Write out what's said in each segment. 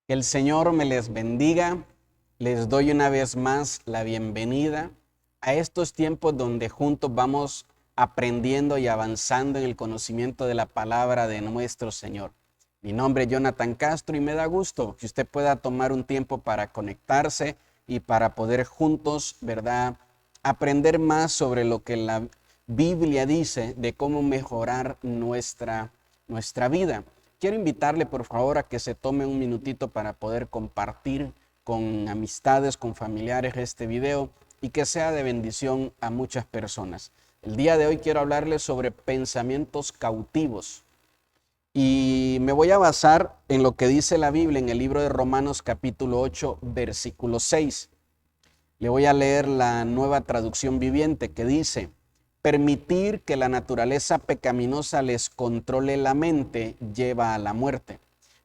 Que el Señor me les bendiga. Les doy una vez más la bienvenida a estos tiempos donde juntos vamos aprendiendo y avanzando en el conocimiento de la palabra de nuestro Señor. Mi nombre es Jonathan Castro y me da gusto que usted pueda tomar un tiempo para conectarse y para poder juntos, ¿verdad?, aprender más sobre lo que la Biblia dice de cómo mejorar nuestra vida. Quiero invitarle por favor a que se tome un minutito para poder compartir con amistades, con familiares este video y que sea de bendición a muchas personas. El día de hoy quiero hablarles sobre pensamientos cautivos y me voy a basar en lo que dice la Biblia en el libro de Romanos capítulo 8 versículo 6. Le voy a leer la Nueva Traducción Viviente que dice: permitir que la naturaleza pecaminosa les controle la mente lleva a la muerte,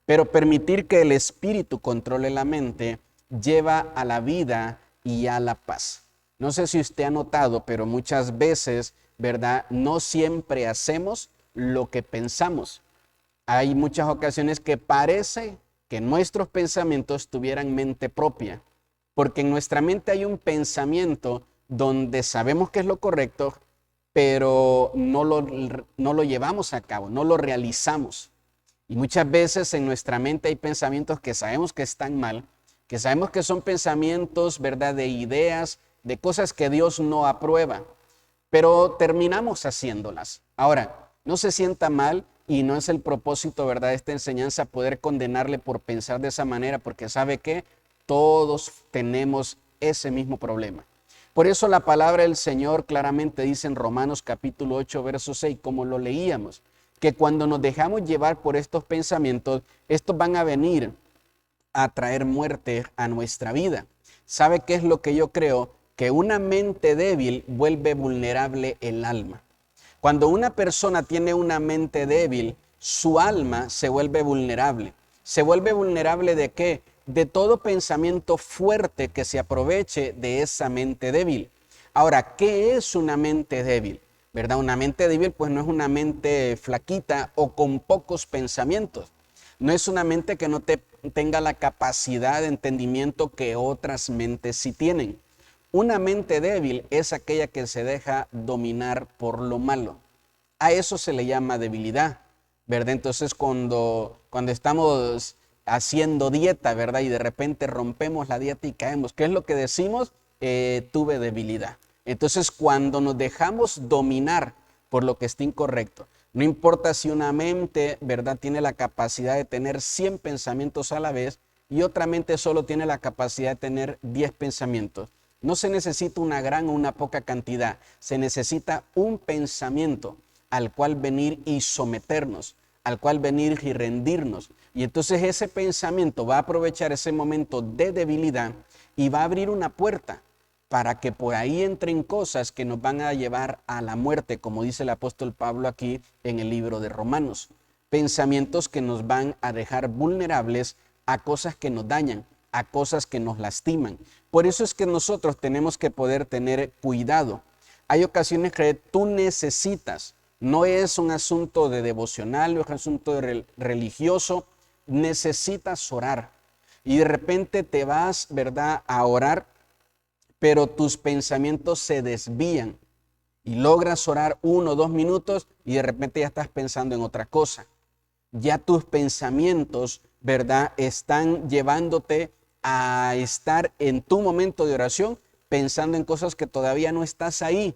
pero permitir que el espíritu controle la mente lleva a la vida y a la paz. No sé si usted ha notado, pero muchas veces, ¿verdad?, no siempre hacemos lo que pensamos. Hay muchas ocasiones que parece que nuestros pensamientos tuvieran mente propia, porque en nuestra mente hay un pensamiento donde sabemos que es lo correcto, pero no lo llevamos a cabo, no lo realizamos. Y muchas veces en nuestra mente hay pensamientos que sabemos que están mal, que sabemos que son pensamientos, ¿verdad?, de ideas, de cosas que Dios no aprueba, pero terminamos haciéndolas. Ahora, no se sienta mal y no es el propósito, ¿verdad?, de esta enseñanza poder condenarle por pensar de esa manera, porque sabe que todos tenemos ese mismo problema. Por eso la palabra del Señor claramente dice en Romanos capítulo 8, verso 6, como lo leíamos, que cuando nos dejamos llevar por estos pensamientos, estos van a venir a traer muerte a nuestra vida. ¿Sabe qué es lo que yo creo? Que una mente débil vuelve vulnerable el alma. Cuando una persona tiene una mente débil, su alma se vuelve vulnerable. ¿Se vuelve vulnerable de qué? De todo pensamiento fuerte que se aproveche de esa mente débil. Ahora, ¿qué es una mente débil? ¿Verdad? Una mente débil pues no es una mente flaquita o con pocos pensamientos. No es una mente que no tenga la capacidad de entendimiento que otras mentes sí tienen. Una mente débil es aquella que se deja dominar por lo malo. A eso se le llama debilidad, ¿verdad? Entonces cuando estamos haciendo dieta, ¿verdad?, y de repente rompemos la dieta y caemos, ¿qué es lo que decimos? Tuve debilidad. Entonces cuando nos dejamos dominar por lo que está incorrecto, no importa si una mente, ¿verdad?, tiene la capacidad de tener 100 pensamientos a la vez y otra mente solo tiene la capacidad de tener 10 pensamientos. No se necesita una gran o una poca cantidad, se necesita un pensamiento al cual venir y someternos, al cual venir y rendirnos. Y entonces ese pensamiento va a aprovechar ese momento de debilidad y va a abrir una puerta para que por ahí entren cosas que nos van a llevar a la muerte, como dice el apóstol Pablo aquí en el libro de Romanos. Pensamientos que nos van a dejar vulnerables a cosas que nos dañan, a cosas que nos lastiman. Por eso es que nosotros tenemos que poder tener cuidado. Hay ocasiones que tú necesitas, no es un asunto de devocional, no es un asunto religioso, necesitas orar. Y de repente te vas, ¿verdad?, a orar, pero tus pensamientos se desvían y logras orar 1 o 2 minutos y de repente ya estás pensando en otra cosa. Ya tus pensamientos, ¿verdad?, están llevándote a estar en tu momento de oración pensando en cosas que todavía no estás ahí.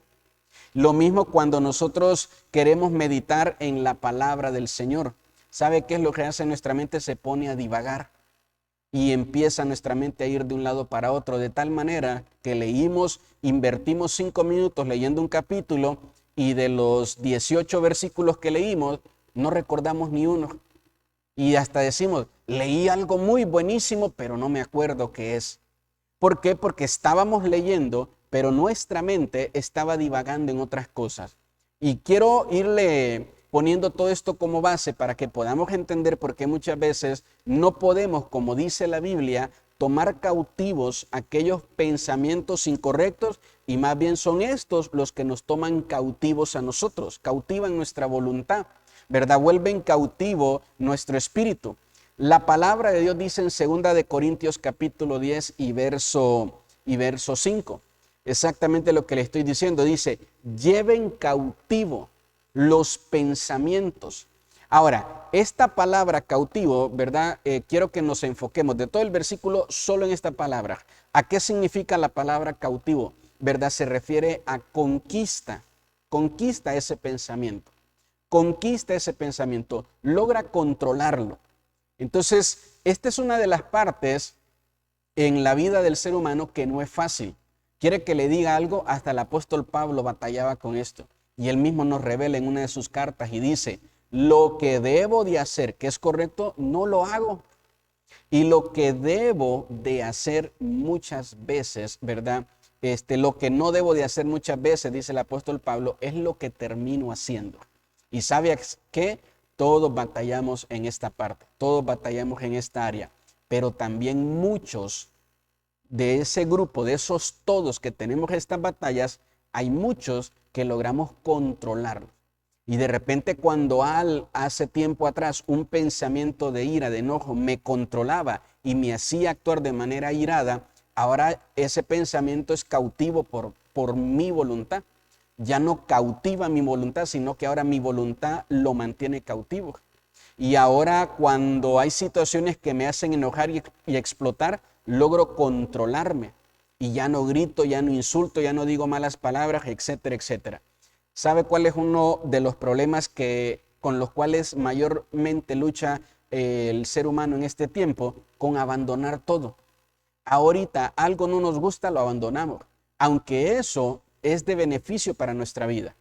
Lo mismo cuando nosotros queremos meditar en la palabra del Señor. ¿Sabe qué es lo que hace nuestra mente? Se pone a divagar y empieza nuestra mente a ir de un lado para otro, de tal manera que invertimos 5 minutos leyendo un capítulo y de los 18 versículos que leímos, no recordamos ni uno. Y hasta decimos, leí algo muy buenísimo, pero no me acuerdo qué es. ¿Por qué? Porque estábamos leyendo, pero nuestra mente estaba divagando en otras cosas. Y quiero irle poniendo todo esto como base para que podamos entender por qué muchas veces no podemos, como dice la Biblia, tomar cautivos aquellos pensamientos incorrectos y más bien son estos los que nos toman cautivos a nosotros, cautivan nuestra voluntad, ¿verdad? Vuelven cautivo nuestro espíritu. La palabra de Dios dice en 2 de Corintios capítulo 10 y verso 5. Exactamente lo que le estoy diciendo. Dice, lleven cautivo los pensamientos. Ahora, esta palabra cautivo, ¿verdad? Quiero que nos enfoquemos de todo el versículo solo en esta palabra. ¿A qué significa la palabra cautivo? ¿Verdad? Se refiere a conquista. Conquista ese pensamiento. Conquista ese pensamiento. Logra controlarlo. Entonces, esta es una de las partes en la vida del ser humano que no es fácil. Quiere que le diga algo, hasta el apóstol Pablo batallaba con esto. Y él mismo nos revela en una de sus cartas y dice, lo que debo de hacer, que es correcto, no lo hago. Y lo que debo de hacer muchas veces, ¿verdad? Lo que no debo de hacer muchas veces, dice el apóstol Pablo, es lo que termino haciendo. Y sabes que todos batallamos en esta parte, todos batallamos en esta área, pero también muchos de ese grupo, de esos todos que tenemos estas batallas, hay muchos que logramos controlarlos. Y de repente cuando hace tiempo atrás un pensamiento de ira, de enojo, me controlaba y me hacía actuar de manera irada, ahora ese pensamiento es cautivo por mi voluntad. Ya no cautiva mi voluntad, sino que ahora mi voluntad lo mantiene cautivo. Y ahora cuando hay situaciones que me hacen enojar y explotar, logro controlarme. Y ya no grito, ya no insulto, ya no digo malas palabras, etcétera, etcétera. ¿Sabe cuál es uno de los problemas con los cuales mayormente lucha el ser humano en este tiempo? Con abandonar todo. Ahorita algo no nos gusta, lo abandonamos, aunque eso es de beneficio para nuestra vida.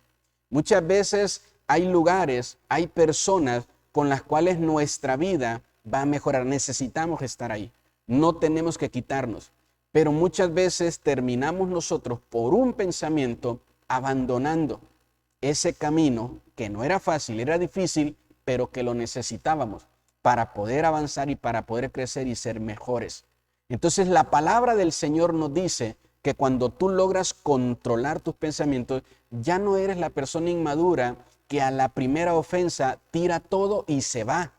Muchas veces hay lugares, hay personas con las cuales nuestra vida va a mejorar. Necesitamos estar ahí. No tenemos que quitarnos. Pero muchas veces terminamos nosotros por un pensamiento abandonando ese camino que no era fácil, era difícil, pero que lo necesitábamos para poder avanzar y para poder crecer y ser mejores. Entonces la palabra del Señor nos dice que cuando tú logras controlar tus pensamientos, ya no eres la persona inmadura que a la primera ofensa tira todo y se va.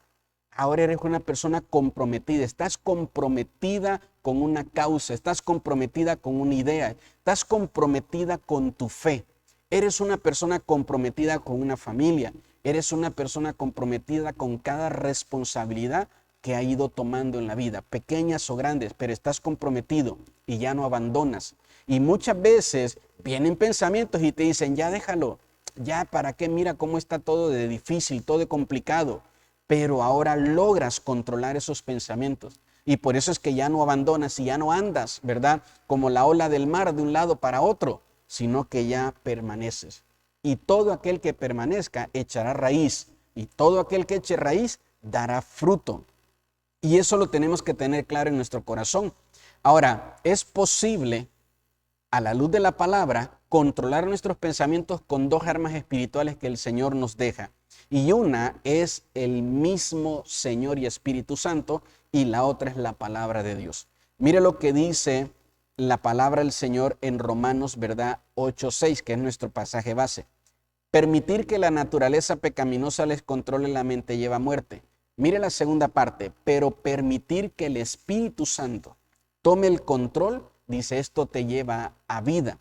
Ahora eres una persona comprometida, estás comprometida con una causa, estás comprometida con una idea, estás comprometida con tu fe. Eres una persona comprometida con una familia, eres una persona comprometida con cada responsabilidad que ha ido tomando en la vida, pequeñas o grandes, pero estás comprometido y ya no abandonas. Y muchas veces vienen pensamientos y te dicen, ya déjalo, ya para qué, mira cómo está todo de difícil, todo de complicado. Pero ahora logras controlar esos pensamientos. Y por eso es que ya no abandonas y ya no andas, ¿verdad? Como la ola del mar de un lado para otro, sino que ya permaneces. Y todo aquel que permanezca echará raíz. Y todo aquel que eche raíz dará fruto. Y eso lo tenemos que tener claro en nuestro corazón. Ahora, es posible, a la luz de la palabra, controlar nuestros pensamientos con dos armas espirituales que el Señor nos deja. Y una es el mismo Señor y Espíritu Santo, y la otra es la palabra de Dios. Mire lo que dice la palabra del Señor en Romanos, ¿verdad? 8:6, que es nuestro pasaje base. Permitir que la naturaleza pecaminosa les controle la mente lleva a muerte. Mire la segunda parte, pero permitir que el Espíritu Santo tome el control, dice, esto te lleva a vida.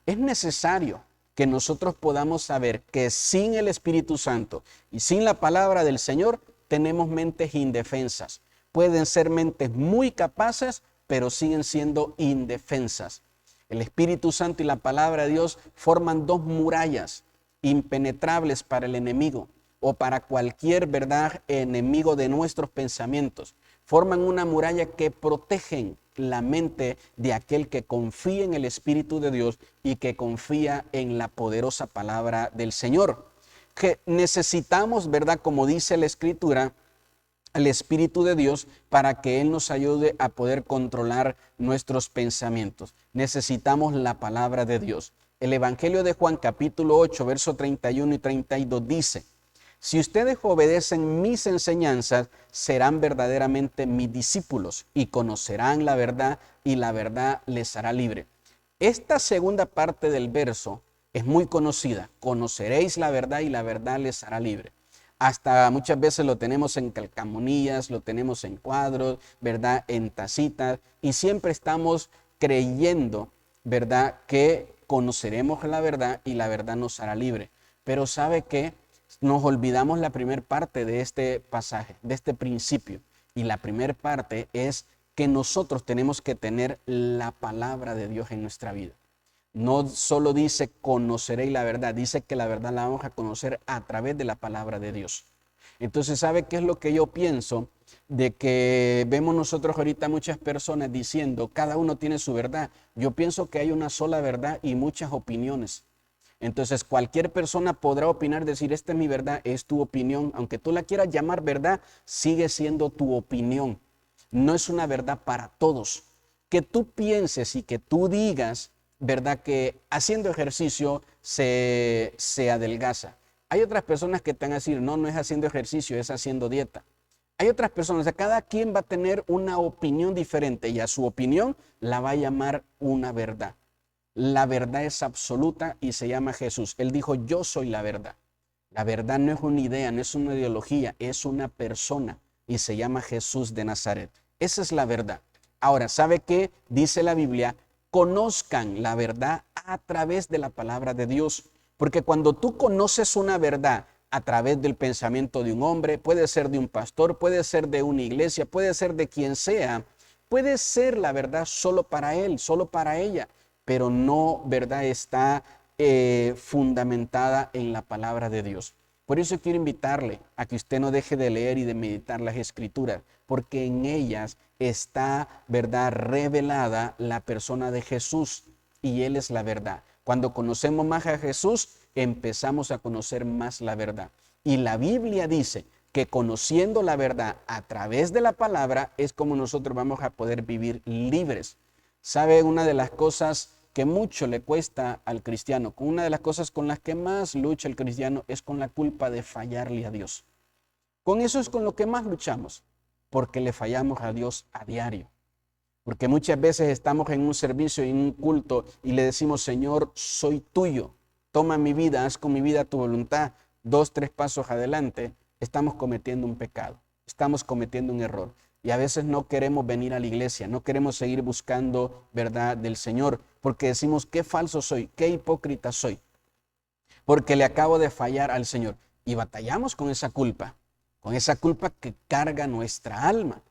Es necesario que nosotros podamos saber que sin el Espíritu Santo y sin la palabra del Señor tenemos mentes indefensas. Pueden ser mentes muy capaces, pero siguen siendo indefensas. El Espíritu Santo y la palabra de Dios forman dos murallas impenetrables para el enemigo o para cualquier, ¿verdad?, enemigo de nuestros pensamientos. Forman una muralla que protegen la mente de aquel que confía en el Espíritu de Dios y que confía en la poderosa palabra del Señor. Que necesitamos, ¿verdad?, como dice la Escritura, el Espíritu de Dios para que Él nos ayude a poder controlar nuestros pensamientos. Necesitamos la palabra de Dios. El Evangelio de Juan capítulo 8, verso 31 y 32 dice, si ustedes obedecen mis enseñanzas, serán verdaderamente mis discípulos y conocerán la verdad y la verdad les hará libre. Esta segunda parte del verso es muy conocida. Conoceréis la verdad y la verdad les hará libre. Hasta muchas veces lo tenemos en calcamonías, lo tenemos en cuadros, ¿verdad? En tacitas, y siempre estamos creyendo, ¿verdad? Que conoceremos la verdad y la verdad nos hará libre. Pero ¿sabe qué? Nos olvidamos la primera parte de este pasaje, de este principio. Y la primera parte es que nosotros tenemos que tener la palabra de Dios en nuestra vida. No solo dice conoceréis la verdad, dice que la verdad la vamos a conocer a través de la palabra de Dios. Entonces, ¿sabe qué es lo que yo pienso? De que vemos nosotros ahorita muchas personas diciendo, cada uno tiene su verdad. Yo pienso que hay una sola verdad y muchas opiniones. Entonces, cualquier persona podrá opinar, decir, esta es mi verdad, es tu opinión. Aunque tú la quieras llamar verdad, sigue siendo tu opinión. No es una verdad para todos. Que tú pienses y que tú digas, verdad, que haciendo ejercicio se adelgaza. Hay otras personas que te van a decir, no, no es haciendo ejercicio, es haciendo dieta. Hay otras personas, o sea, cada quien va a tener una opinión diferente y a su opinión la va a llamar una verdad. La verdad es absoluta y se llama Jesús. Él dijo, yo soy la verdad. La verdad no es una idea, no es una ideología, es una persona y se llama Jesús de Nazaret. Esa es la verdad. Ahora, ¿sabe qué? Dice la Biblia, conozcan la verdad a través de la palabra de Dios. Porque cuando tú conoces una verdad a través del pensamiento de un hombre, puede ser de un pastor, puede ser de una iglesia, puede ser de quien sea, puede ser la verdad solo para él, solo para ella, pero no, ¿verdad? Está fundamentada en la palabra de Dios. Por eso quiero invitarle a que usted no deje de leer y de meditar las escrituras, porque en ellas está, ¿verdad?, revelada la persona de Jesús y Él es la verdad. Cuando conocemos más a Jesús, empezamos a conocer más la verdad. Y la Biblia dice que conociendo la verdad a través de la palabra es como nosotros vamos a poder vivir libres. ¿Sabe? Una de las cosas que mucho le cuesta al cristiano, una de las cosas con las que más lucha el cristiano es con la culpa de fallarle a Dios. Con eso es con lo que más luchamos, porque le fallamos a Dios a diario. Porque muchas veces estamos en un servicio, en un culto y le decimos, Señor, soy tuyo, toma mi vida, haz con mi vida tu voluntad. 2, 3 pasos adelante, estamos cometiendo un pecado, estamos cometiendo un error. Y a veces no queremos venir a la iglesia, no queremos seguir buscando verdad del Señor, porque decimos, qué falso soy, qué hipócrita soy, porque le acabo de fallar al Señor. Y batallamos con esa culpa que carga nuestra alma.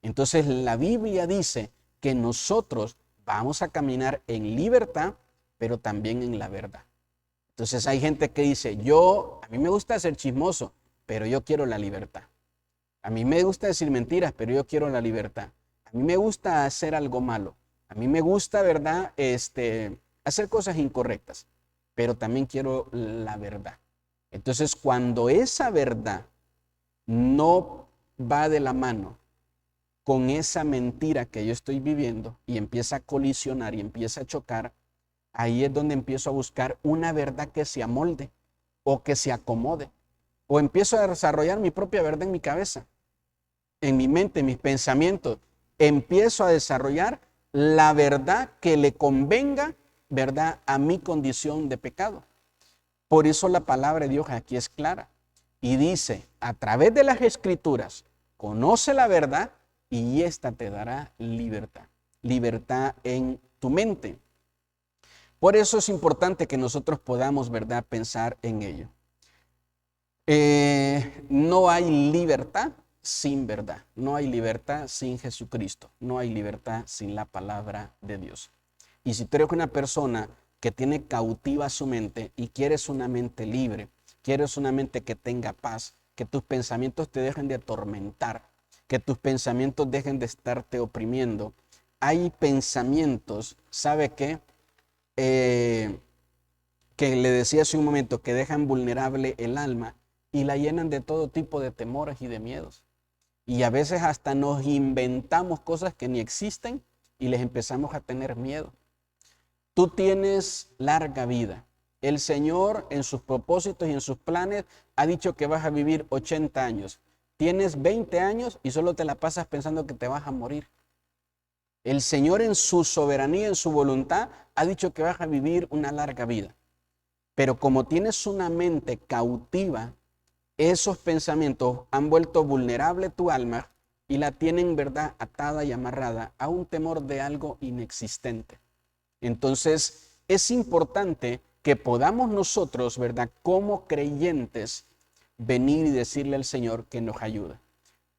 Entonces la Biblia dice que nosotros vamos a caminar en libertad, pero también en la verdad. Entonces hay gente que dice, a mí me gusta ser chismoso, pero yo quiero la libertad. A mí me gusta decir mentiras, pero yo quiero la libertad. A mí me gusta hacer algo malo. A mí me gusta, ¿verdad?, hacer cosas incorrectas, pero también quiero la verdad. Entonces, cuando esa verdad no va de la mano con esa mentira que yo estoy viviendo y empieza a colisionar y empieza a chocar, ahí es donde empiezo a buscar una verdad que se amolde o que se acomode. O empiezo a desarrollar mi propia verdad en mi cabeza, en mi mente, en mis pensamientos. Empiezo a desarrollar la verdad que le convenga, ¿verdad?, a mi condición de pecado. Por eso la palabra de Dios aquí es clara. Y dice, a través de las escrituras, conoce la verdad y ésta te dará libertad. Libertad en tu mente. Por eso es importante que nosotros podamos, ¿verdad?, pensar en ello. No hay libertad sin verdad. No hay libertad sin Jesucristo. No hay libertad sin la palabra de Dios. Y si tú eres una persona que tiene cautiva su mente y quieres una mente libre, quieres una mente que tenga paz, que tus pensamientos te dejen de atormentar, que tus pensamientos dejen de estarte oprimiendo. Hay pensamientos, ¿sabe qué? Que le decía hace un momento, que dejan vulnerable el alma y la llenan de todo tipo de temores y de miedos. Y a veces hasta nos inventamos cosas que ni existen y les empezamos a tener miedo. Tú tienes larga vida. El Señor en sus propósitos y en sus planes ha dicho que vas a vivir 80 años. Tienes 20 años y solo te la pasas pensando que te vas a morir. El Señor en su soberanía, en su voluntad, ha dicho que vas a vivir una larga vida. Pero como tienes una mente cautiva Esos pensamientos han vuelto vulnerable tu alma y la tienen, ¿verdad?, atada y amarrada a un temor de algo inexistente. Entonces, es importante que podamos nosotros, ¿verdad?, como creyentes, venir y decirle al Señor que nos ayude.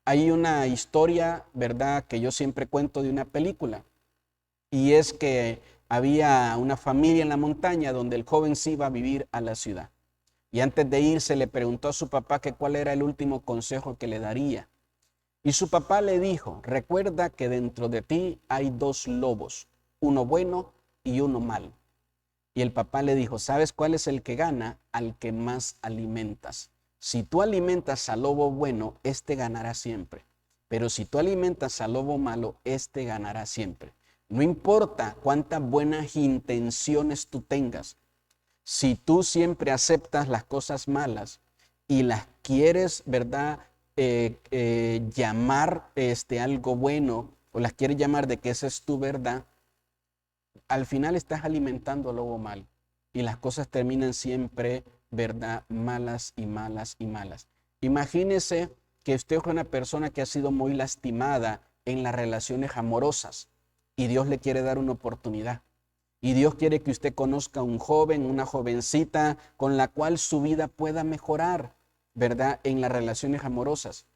Hay una historia, ¿verdad?, que yo siempre cuento de una película, y es que había una familia en la montaña donde el joven se iba a vivir a la ciudad. Y antes de irse le preguntó a su papá que cuál era el último consejo que le daría. Y su papá le dijo, recuerda que dentro de ti hay dos lobos, uno bueno y uno malo. Y el papá le dijo, ¿sabes cuál es el que gana? Al que más alimentas. Si tú alimentas al lobo bueno, este ganará siempre. Pero si tú alimentas al lobo malo, este ganará siempre. No importa cuántas buenas intenciones tú tengas. Si tú siempre aceptas las cosas malas y las quieres, ¿verdad?, llamar algo bueno, o las quieres llamar de que esa es tu verdad, al final estás alimentando al lobo mal y las cosas terminan siempre, ¿verdad?, malas y malas y malas. Imagínese que usted es una persona que ha sido muy lastimada en las relaciones amorosas y Dios le quiere dar una oportunidad. Y Dios quiere que usted conozca a un joven, una jovencita con la cual su vida pueda mejorar, ¿verdad?, en las relaciones amorosas.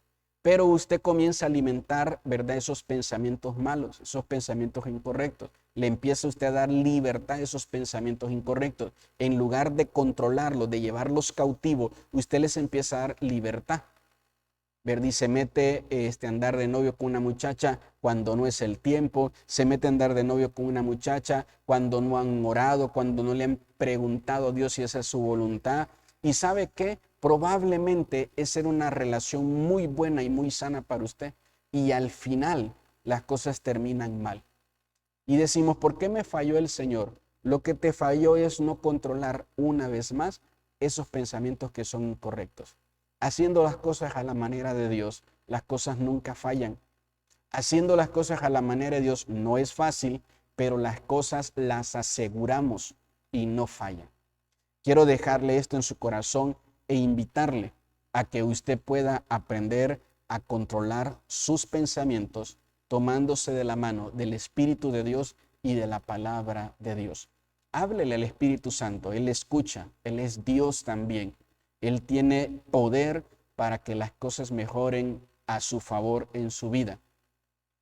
Pero usted comienza a alimentar, ¿verdad?, esos pensamientos malos, esos pensamientos incorrectos. Le empieza usted a dar libertad a esos pensamientos incorrectos. En lugar de controlarlos, de llevarlos cautivos, usted les empieza a dar libertad. ¿Verdad? Y se mete a andar de novio con una muchacha cuando no es el tiempo, se mete a andar de novio con una muchacha cuando no han orado, cuando no le han preguntado a Dios si esa es su voluntad. Y sabe que probablemente esa era una relación muy buena y muy sana para usted. Y al final las cosas terminan mal. Y decimos, ¿por qué me falló el Señor? Lo que te falló es no controlar una vez más esos pensamientos que son incorrectos. Haciendo las cosas a la manera de Dios, las cosas nunca fallan. Haciendo las cosas a la manera de Dios no es fácil, pero las cosas las aseguramos y no fallan. Quiero dejarle esto en su corazón e invitarle a que usted pueda aprender a controlar sus pensamientos tomándose de la mano del Espíritu de Dios y de la palabra de Dios. Háblele al Espíritu Santo, Él escucha, Él es Dios también. Él tiene poder para que las cosas mejoren a su favor en su vida.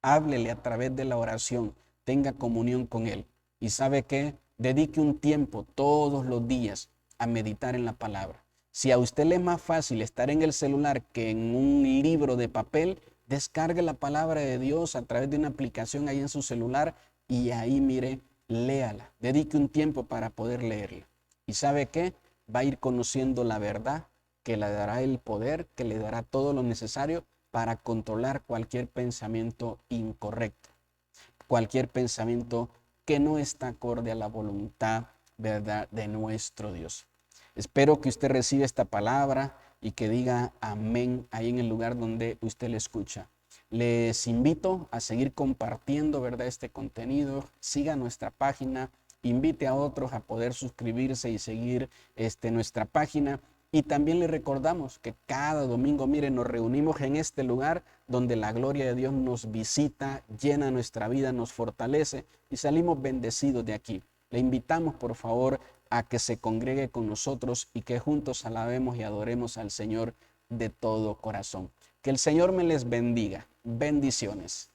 Háblele a través de la oración, tenga comunión con Él. ¿Y sabe qué? Dedique un tiempo todos los días a meditar en la palabra. Si a usted le es más fácil estar en el celular que en un libro de papel, descargue la palabra de Dios a través de una aplicación ahí en su celular y ahí, mire, léala. Dedique un tiempo para poder leerla. ¿Y sabe qué? Va a ir conociendo la verdad que le dará el poder, que le dará todo lo necesario para controlar cualquier pensamiento incorrecto, cualquier pensamiento que no está acorde a la voluntad, ¿verdad?, de nuestro Dios. Espero que usted reciba esta palabra y que diga amén ahí en el lugar donde usted le escucha. Les invito a seguir compartiendo, ¿verdad?, este contenido. Siga nuestra página, invite a otros a poder suscribirse y seguir nuestra página. Y también le recordamos que cada domingo, miren, nos reunimos en este lugar donde la gloria de Dios nos visita, llena nuestra vida, nos fortalece y salimos bendecidos de aquí. Le invitamos, por favor, a que se congregue con nosotros y que juntos alabemos y adoremos al Señor de todo corazón. Que el Señor me les bendiga. Bendiciones.